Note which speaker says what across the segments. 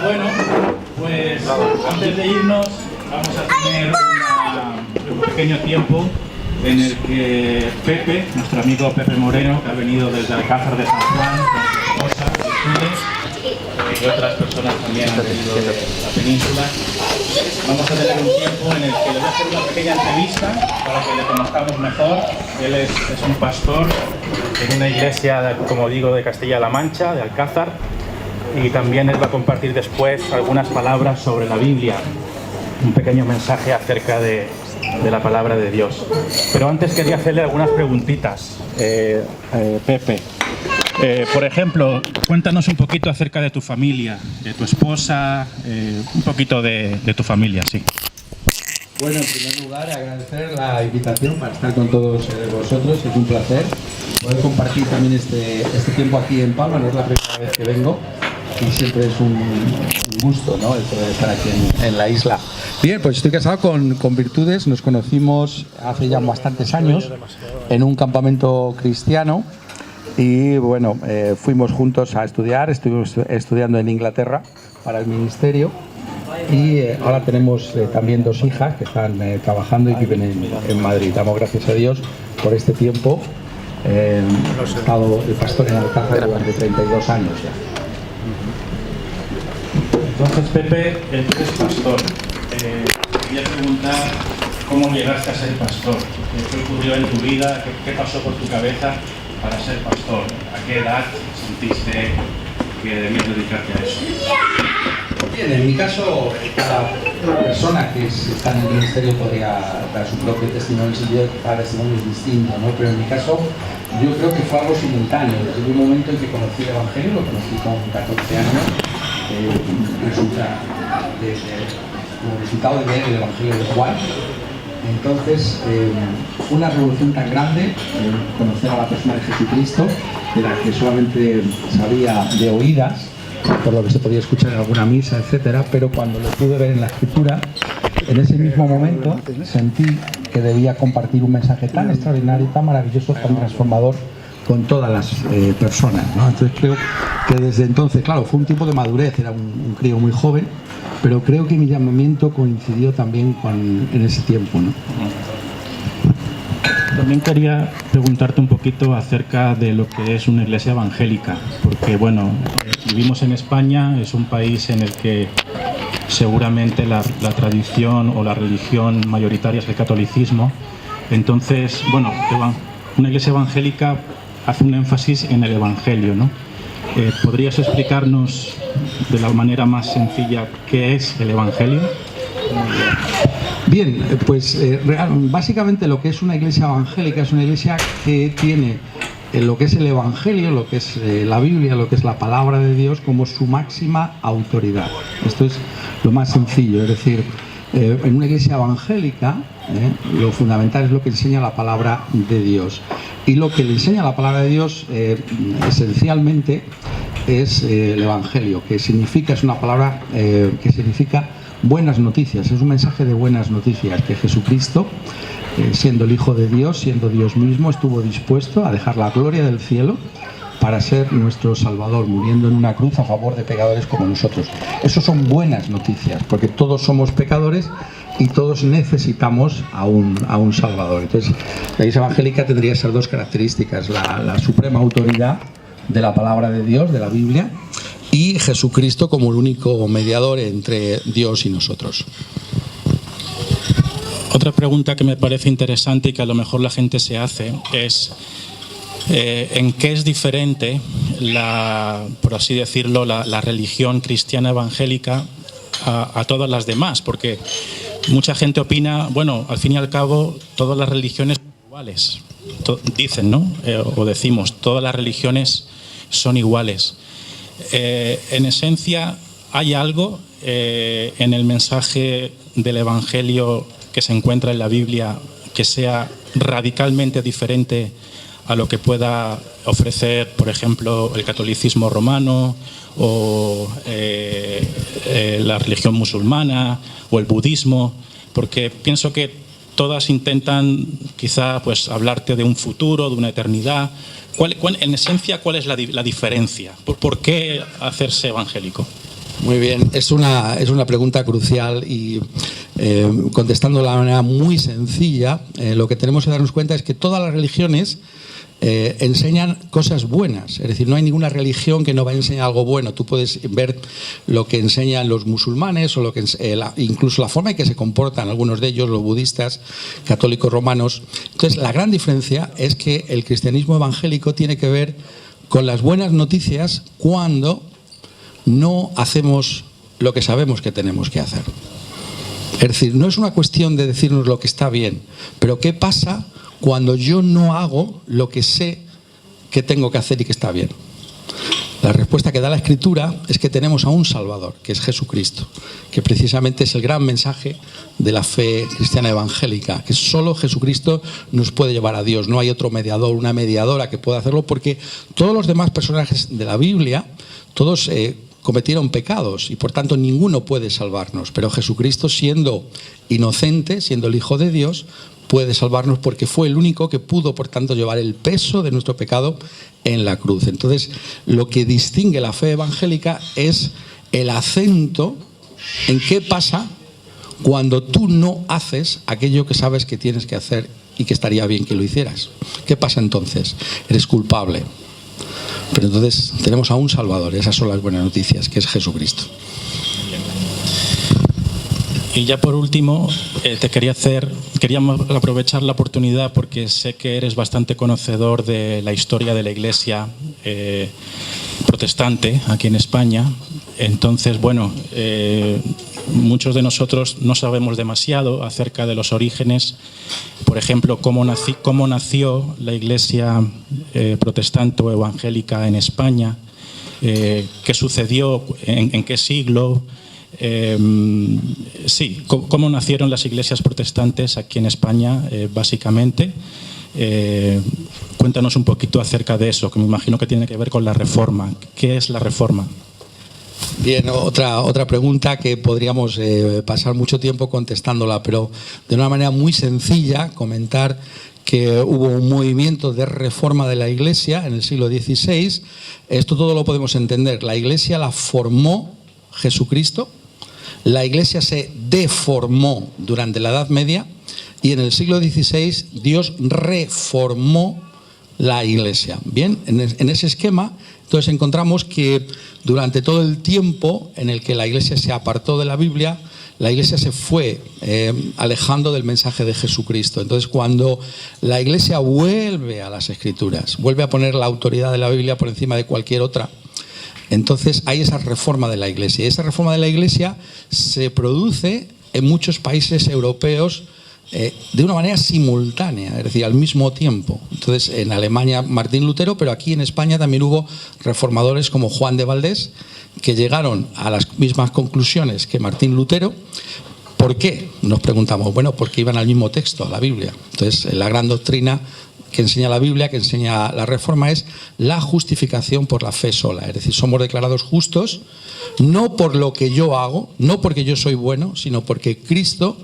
Speaker 1: Bueno, pues antes de irnos vamos a tener un pequeño tiempo en el que Pepe, nuestro amigo Pepe Moreno, que ha venido desde Alcázar de San Juan con su esposa, y otras personas también han venido de la península, vamos a tener un tiempo en el que le voy a hacer una pequeña entrevista para que le conozcamos mejor. Él es un pastor en una iglesia, como digo, de Castilla-La Mancha, de Alcázar, y también él va a compartir después algunas palabras sobre la Biblia, un pequeño mensaje acerca de la palabra de Dios. Pero antes quería hacerle algunas preguntitas, Pepe. Por ejemplo, cuéntanos un poquito acerca de tu familia, de tu esposa, un poquito de tu familia, sí.
Speaker 2: Bueno, en primer lugar, agradecer la invitación para estar con todos vosotros. Es un placer poder compartir también este tiempo aquí en Palma. No es la primera vez que vengo y siempre es un gusto, ¿no?, el poder estar aquí en la isla. Bien, pues estoy casado con Virtudes. Nos conocimos hace ya bastantes años en un campamento cristiano y bueno, fuimos juntos a estudiar. Estuvimos estudiando en Inglaterra para el ministerio. Y ahora tenemos también dos hijas que están trabajando y viven en Madrid. Damos gracias a Dios por este tiempo. He estado de pastor en Alcázar durante 32 años ya.
Speaker 1: Entonces, Pepe, tú eres pastor. Quería preguntar cómo llegaste a ser pastor. ¿Qué ocurrió en tu vida? ¿Qué pasó por tu cabeza para ser pastor? ¿A qué edad sentiste que debías dedicarte a eso?
Speaker 2: Bien, en mi caso, cada persona que está en el ministerio podría dar su propio testimonio, en el sentido de que cada testimonio es distinto, ¿no? Pero en mi caso, yo creo que fue algo simultáneo. Desde un momento en que conocí el Evangelio, lo conocí con 14 años, como resultado de leer el Evangelio de Juan. Entonces, una revolución tan grande, conocer a la persona de Jesucristo, de la que solamente sabía de oídas, por lo que se podía escuchar en alguna misa, etcétera, pero cuando lo pude ver en la Escritura, en ese mismo momento sentí que debía compartir un mensaje tan extraordinario, tan maravilloso, tan transformador con todas las personas, ¿no? Entonces creo que desde entonces, claro, fue un tiempo de madurez, era un crío muy joven, pero creo que mi llamamiento coincidió también en ese tiempo, ¿no?
Speaker 1: También quería preguntarte un poquito acerca de lo que es una iglesia evangélica, porque bueno, vivimos en España, es un país en el que seguramente la tradición o la religión mayoritaria es el catolicismo. Entonces, bueno, una iglesia evangélica hace un énfasis en el evangelio, ¿no? ¿Podrías explicarnos de la manera más sencilla qué es el evangelio?
Speaker 2: Bien, pues básicamente lo que es una iglesia evangélica es una iglesia que tiene lo que es el Evangelio, lo que es la Biblia, lo que es la palabra de Dios como su máxima autoridad. Esto es lo más sencillo, es decir, en una iglesia evangélica lo fundamental es lo que enseña la palabra de Dios. Y lo que le enseña la palabra de Dios esencialmente es el Evangelio, que significa, es una palabra que significa buenas noticias, es un mensaje de buenas noticias, que Jesucristo, siendo el Hijo de Dios, siendo Dios mismo, estuvo dispuesto a dejar la gloria del cielo para ser nuestro Salvador, muriendo en una cruz a favor de pecadores como nosotros. Eso son buenas noticias, porque todos somos pecadores y todos necesitamos a un Salvador. Entonces, la iglesia evangélica tendría esas dos características, la suprema autoridad de la palabra de Dios, de la Biblia, y Jesucristo como el único mediador entre Dios y nosotros.
Speaker 1: Otra pregunta que me parece interesante y que a lo mejor la gente se hace es ¿en qué es diferente, por así decirlo, la religión cristiana evangélica a todas las demás? Porque mucha gente opina, bueno, al fin y al cabo todas las religiones son iguales, dicen, ¿no? O decimos, todas las religiones son iguales. En esencia, ¿hay algo en el mensaje del Evangelio que se encuentra en la Biblia que sea radicalmente diferente a lo que pueda ofrecer, por ejemplo, el catolicismo romano o la religión musulmana o el budismo? Porque pienso que todas intentan quizá pues hablarte de un futuro, de una eternidad. En esencia, ¿cuál es la diferencia? ¿Por qué hacerse evangélico?
Speaker 2: Muy bien, es una pregunta crucial y contestando de una manera muy sencilla, lo que tenemos que darnos cuenta es que todas las religiones enseñan cosas buenas, es decir, no hay ninguna religión que no va a enseñar algo bueno. Tú puedes ver lo que enseñan los musulmanes o lo que incluso la forma en que se comportan algunos de ellos, los budistas, católicos romanos. Entonces, la gran diferencia es que el cristianismo evangélico tiene que ver con las buenas noticias cuando no hacemos lo que sabemos que tenemos que hacer. Es decir, no es una cuestión de decirnos lo que está bien, pero ¿qué pasa cuando yo no hago lo que sé que tengo que hacer y que está bien? La respuesta que da la Escritura es que tenemos a un Salvador, que es Jesucristo, que precisamente es el gran mensaje de la fe cristiana evangélica, que solo Jesucristo nos puede llevar a Dios. No hay otro mediador, una mediadora que pueda hacerlo, porque todos los demás personajes de la Biblia, todos cometieron pecados y por tanto ninguno puede salvarnos. Pero Jesucristo, siendo inocente, siendo el Hijo de Dios, puede salvarnos porque fue el único que pudo, por tanto, llevar el peso de nuestro pecado en la cruz. Entonces, lo que distingue la fe evangélica es el acento en qué pasa cuando tú no haces aquello que sabes que tienes que hacer y que estaría bien que lo hicieras. ¿Qué pasa entonces? Eres culpable. Pero entonces tenemos a un Salvador, esas son las buenas noticias, que es Jesucristo.
Speaker 1: Y ya por último, queríamos aprovechar la oportunidad porque sé que eres bastante conocedor de la historia de la Iglesia protestante aquí en España. Entonces, bueno, muchos de nosotros no sabemos demasiado acerca de los orígenes. Por ejemplo, cómo nació la Iglesia protestante o evangélica en España, qué sucedió, en qué siglo. Sí, cómo nacieron las iglesias protestantes aquí en España, básicamente. Cuéntanos un poquito acerca de eso, que me imagino que tiene que ver con la Reforma. ¿Qué es la Reforma?
Speaker 2: Bien, otra pregunta que podríamos pasar mucho tiempo contestándola, pero de una manera muy sencilla, comentar que hubo un movimiento de reforma de la Iglesia en el siglo XVI. Esto todo lo podemos entender. La Iglesia la formó Jesucristo. La Iglesia se deformó durante la Edad Media y en el siglo XVI Dios reformó la Iglesia. Bien, en ese esquema, entonces encontramos que durante todo el tiempo en el que la Iglesia se apartó de la Biblia, la Iglesia se fue alejando del mensaje de Jesucristo. Entonces, cuando la Iglesia vuelve a las Escrituras, vuelve a poner la autoridad de la Biblia por encima de cualquier otra, entonces hay esa reforma de la Iglesia. Y esa reforma de la Iglesia se produce en muchos países europeos de una manera simultánea, es decir, al mismo tiempo. Entonces, en Alemania Martín Lutero, pero aquí en España también hubo reformadores como Juan de Valdés, que llegaron a las mismas conclusiones que Martín Lutero. ¿Por qué? Nos preguntamos. Bueno, porque iban al mismo texto, a la Biblia. Entonces, la gran doctrina que enseña la Biblia, que enseña la Reforma, es la justificación por la fe sola. Es decir, somos declarados justos no por lo que yo hago, no porque yo soy bueno, sino porque Cristo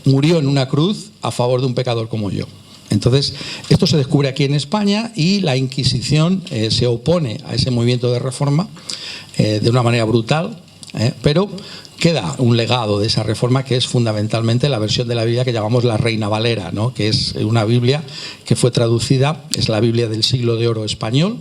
Speaker 2: murió en una cruz a favor de un pecador como yo. Entonces, esto se descubre aquí en España y la Inquisición se opone a ese movimiento de reforma de una manera brutal, pero queda un legado de esa reforma que es fundamentalmente la versión de la Biblia que llamamos la Reina Valera, ¿no? Que es una Biblia que fue traducida, es la Biblia del Siglo de Oro español.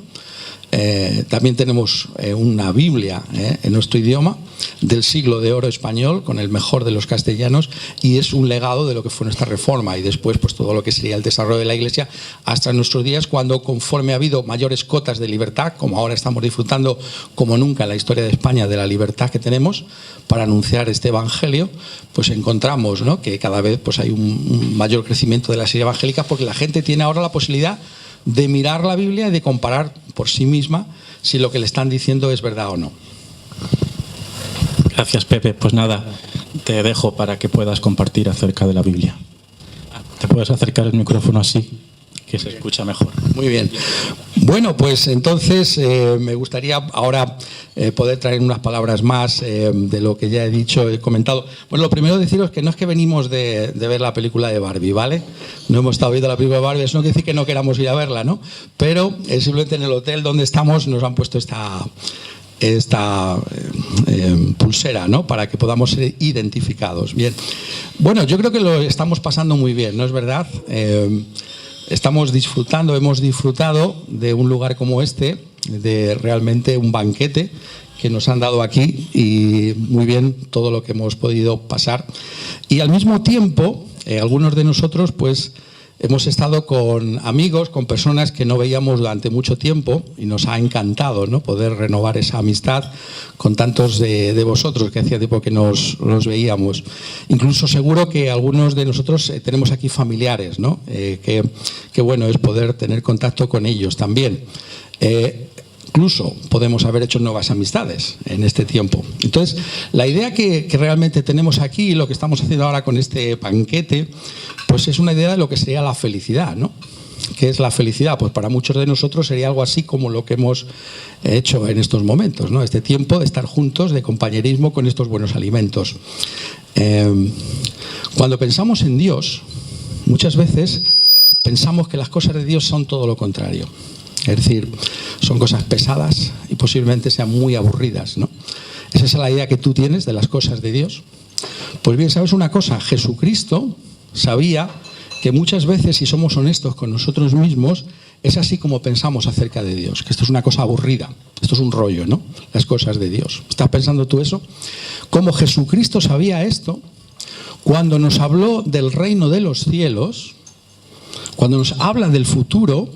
Speaker 2: También tenemos una Biblia en nuestro idioma del Siglo de Oro español con el mejor de los castellanos y es un legado de lo que fue nuestra reforma y después pues todo lo que sería el desarrollo de la Iglesia hasta nuestros días, cuando conforme ha habido mayores cotas de libertad, como ahora estamos disfrutando como nunca en la historia de España de la libertad que tenemos para anunciar este evangelio, pues encontramos, ¿no?, que cada vez pues hay un mayor crecimiento de las iglesias evangélicas porque la gente tiene ahora la posibilidad de mirar la Biblia y de comparar por sí misma si lo que le están diciendo es verdad o no.
Speaker 1: Gracias, Pepe. Pues nada, te dejo para que puedas compartir acerca de la Biblia. ¿Te puedes acercar el micrófono así, que se escucha mejor?
Speaker 2: Muy bien. Bueno, pues entonces me gustaría ahora poder traer unas palabras más de lo que ya he dicho, he comentado. Bueno, lo primero deciros que no es que venimos de ver la película de Barbie, ¿vale? No hemos estado viendo la película de Barbie, eso no quiere decir que no queramos ir a verla, ¿no? Pero simplemente en el hotel donde estamos nos han puesto esta pulsera, ¿no? Para que podamos ser identificados. Bien. Bueno, yo creo que lo estamos pasando muy bien, ¿no es verdad? Hemos disfrutado de un lugar como este, de realmente un banquete que nos han dado aquí, y muy bien todo lo que hemos podido pasar. Y al mismo tiempo, algunos de nosotros pues hemos estado con amigos, con personas que no veíamos durante mucho tiempo, y nos ha encantado, ¿no?, poder renovar esa amistad con tantos de vosotros que hacía tiempo que nos veíamos. Incluso seguro que algunos de nosotros tenemos aquí familiares, ¿no? Que bueno es poder tener contacto con ellos también. Incluso podemos haber hecho nuevas amistades en este tiempo. Entonces, la idea que realmente tenemos aquí, lo que estamos haciendo ahora con este banquete, pues es una idea de lo que sería la felicidad, ¿no? ¿Qué es la felicidad? Pues para muchos de nosotros sería algo así como lo que hemos hecho en estos momentos, ¿no? Este tiempo de estar juntos, de compañerismo con estos buenos alimentos. Cuando pensamos en Dios, muchas veces pensamos que las cosas de Dios son todo lo contrario. Es decir, son cosas pesadas y posiblemente sean muy aburridas, ¿no? ¿Esa es la idea que tú tienes de las cosas de Dios? Pues bien, ¿sabes una cosa? Jesucristo sabía que muchas veces, si somos honestos con nosotros mismos, es así como pensamos acerca de Dios, que esto es una cosa aburrida, esto es un rollo, ¿no? Las cosas de Dios. ¿Estás pensando tú eso? Como Jesucristo sabía esto, cuando nos habló del reino de los cielos, cuando nos habla del futuro,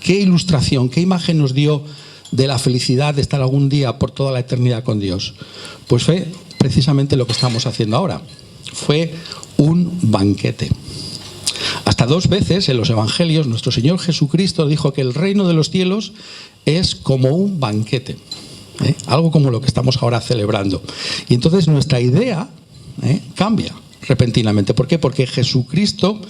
Speaker 2: ¿qué ilustración, qué imagen nos dio de la felicidad de estar algún día por toda la eternidad con Dios? Pues fue precisamente lo que estamos haciendo ahora. Fue un banquete. Hasta 2 veces en los evangelios nuestro Señor Jesucristo dijo que el reino de los cielos es como un banquete, algo como lo que estamos ahora celebrando. Y entonces nuestra idea cambia repentinamente. ¿Por qué? Porque Jesucristo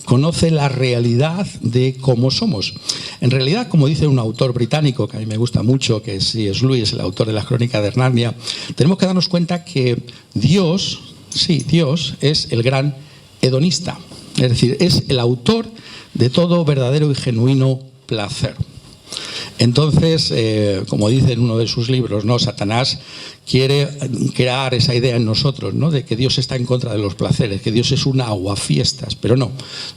Speaker 2: conoce la realidad de cómo somos. En realidad, como dice un autor británico que a mí me gusta mucho, que es C.S. Lewis, el autor de las Crónicas de Narnia, tenemos que darnos cuenta que Dios es el gran hedonista. Es decir, es el autor de todo verdadero y genuino placer. Entonces, como dice en uno de sus libros, ¿no?, Satanás quiere crear esa idea en nosotros, ¿no?, de que Dios está en contra de los placeres, que Dios es un aguafiestas, pero no.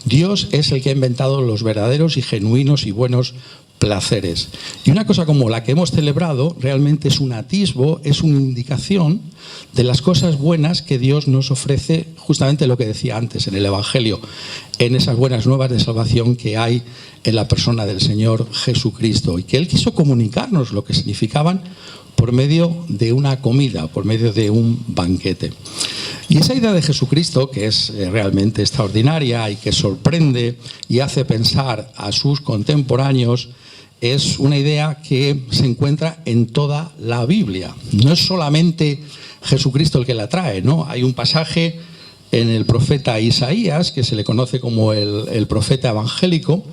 Speaker 2: Dios es el que ha inventado los verdaderos y genuinos y buenos placeres. Y una cosa como la que hemos celebrado realmente es un atisbo, es una indicación de las cosas buenas que Dios nos ofrece, justamente lo que decía antes en el Evangelio, en esas buenas nuevas de salvación que hay en la persona del Señor Jesucristo, y que Él quiso comunicarnos lo que significaban por medio de una comida, por medio de un banquete. Y esa idea de Jesucristo, que es realmente extraordinaria y que sorprende y hace pensar a sus contemporáneos, es una idea que se encuentra en toda la Biblia. No es solamente Jesucristo el que la trae, ¿no? Hay un pasaje en el profeta Isaías, que se le conoce como el profeta evangélico,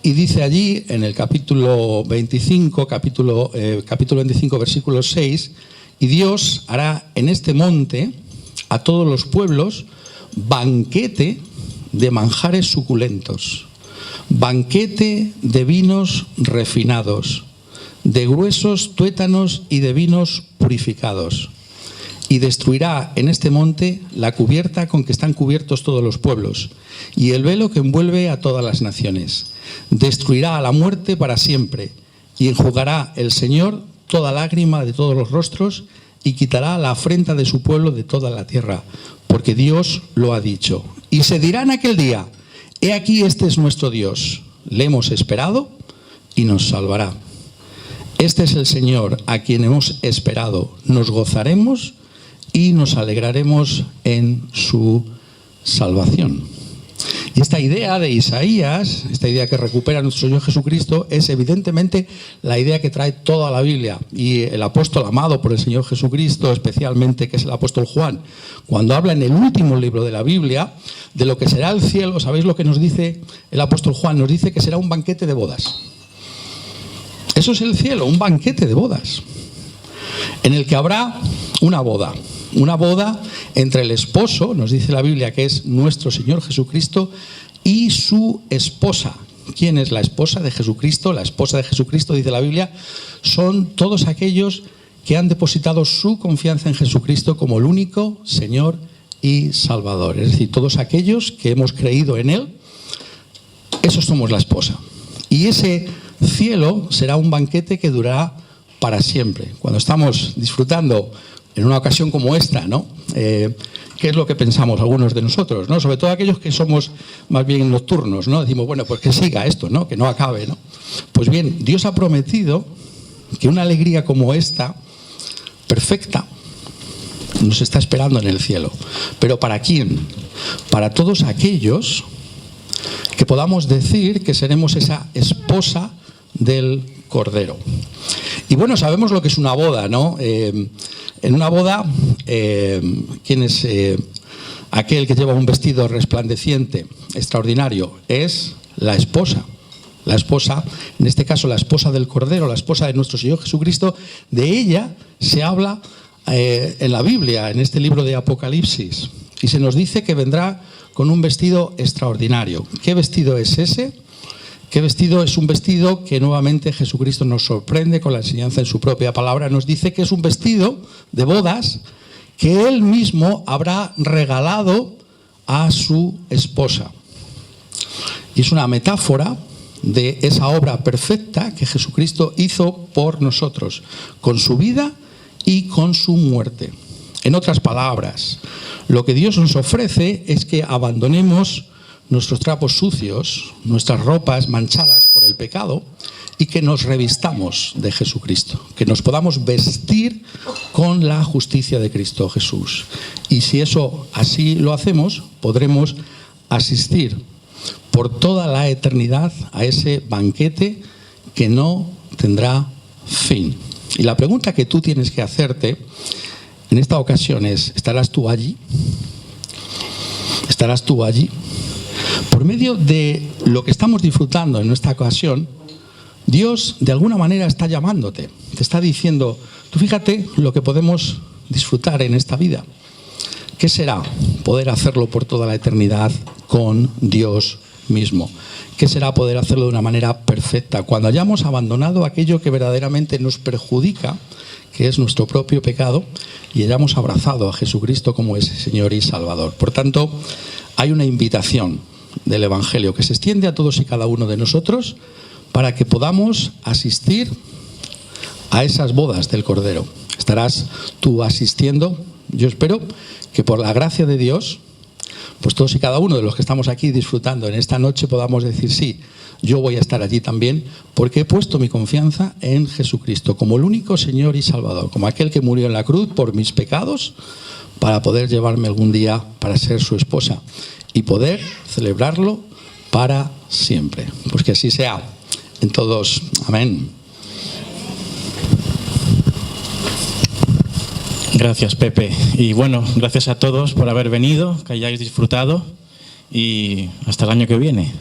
Speaker 2: y dice allí en el capítulo 25, capítulo 25, versículo 6, y Dios hará en este monte a todos los pueblos banquete de manjares suculentos, banquete de vinos refinados, de gruesos tuétanos y de vinos purificados. Y destruirá en este monte la cubierta con que están cubiertos todos los pueblos y el velo que envuelve a todas las naciones. Destruirá a la muerte para siempre y enjugará el Señor toda lágrima de todos los rostros y quitará la afrenta de su pueblo de toda la tierra, porque Dios lo ha dicho. Y se dirá en aquel día: he aquí, este es nuestro Dios, le hemos esperado y nos salvará. Este es el Señor a quien hemos esperado, nos gozaremos y nos alegraremos en su salvación. Y esta idea de Isaías, esta idea que recupera nuestro Señor Jesucristo, es evidentemente la idea que trae toda la Biblia. Y el apóstol amado por el Señor Jesucristo, especialmente, que es el apóstol Juan, cuando habla en el último libro de la Biblia de lo que será el cielo, ¿sabéis lo que nos dice el apóstol Juan? Nos dice que será un banquete de bodas. Eso es el cielo, un banquete de bodas, en el que habrá una boda entre el esposo, nos dice la Biblia que es nuestro Señor Jesucristo, y su esposa. ¿Quién es la esposa de Jesucristo? La esposa de Jesucristo, dice la Biblia, son todos aquellos que han depositado su confianza en Jesucristo como el único Señor y Salvador. Es decir, todos aquellos que hemos creído en Él, esos somos la esposa. Y ese cielo será un banquete que durará para siempre. Cuando estamos disfrutando en una ocasión como esta, ¿no? ¿Qué es lo que pensamos algunos de nosotros, ¿no? Sobre todo aquellos que somos más bien nocturnos, ¿no? Decimos, bueno, pues que siga esto, ¿no? Que no acabe, ¿no? Pues bien, Dios ha prometido que una alegría como esta, perfecta, nos está esperando en el cielo. ¿Pero para quién? Para todos aquellos que podamos decir que seremos esa esposa del Cordero. Y bueno, sabemos lo que es una boda, ¿no? En una boda, ¿quién es aquel que lleva un vestido resplandeciente, extraordinario? Es la esposa. La esposa, en este caso la esposa del Cordero, la esposa de nuestro Señor Jesucristo. De ella se habla en la Biblia, en este libro de Apocalipsis. Y se nos dice que vendrá con un vestido extraordinario. ¿Qué vestido es ese? ¿Qué vestido? Es un vestido que nuevamente Jesucristo nos sorprende con la enseñanza en su propia palabra. Nos dice que es un vestido de bodas que Él mismo habrá regalado a su esposa. Y es una metáfora de esa obra perfecta que Jesucristo hizo por nosotros, con su vida y con su muerte. En otras palabras, lo que Dios nos ofrece es que abandonemos nuestros trapos sucios, nuestras ropas manchadas por el pecado, y que nos revistamos de Jesucristo, que nos podamos vestir con la justicia de Cristo Jesús. Y si eso así lo hacemos, podremos asistir por toda la eternidad a ese banquete que no tendrá fin. Y la pregunta que tú tienes que hacerte en esta ocasión es, ¿estarás tú allí? ¿Estarás tú allí? Por medio de lo que estamos disfrutando en esta ocasión, Dios de alguna manera está llamándote, te está diciendo, tú fíjate lo que podemos disfrutar en esta vida. ¿Qué será poder hacerlo por toda la eternidad con Dios mismo? ¿Qué será poder hacerlo de una manera perfecta? Cuando hayamos abandonado aquello que verdaderamente nos perjudica, que es nuestro propio pecado, y hayamos abrazado a Jesucristo como ese Señor y Salvador. Por tanto, hay una invitación del Evangelio que se extiende a todos y cada uno de nosotros para que podamos asistir a esas bodas del Cordero. ¿Estarás tú asistiendo? Yo espero que por la gracia de Dios, pues todos y cada uno de los que estamos aquí disfrutando en esta noche podamos decir sí, yo voy a estar allí también porque he puesto mi confianza en Jesucristo como el único Señor y Salvador, como aquel que murió en la cruz por mis pecados para poder llevarme algún día para ser su esposa y poder celebrarlo para siempre. Pues que así sea en todos. Amén.
Speaker 1: Gracias, Pepe. Y bueno, gracias a todos por haber venido, que hayáis disfrutado y hasta el año que viene.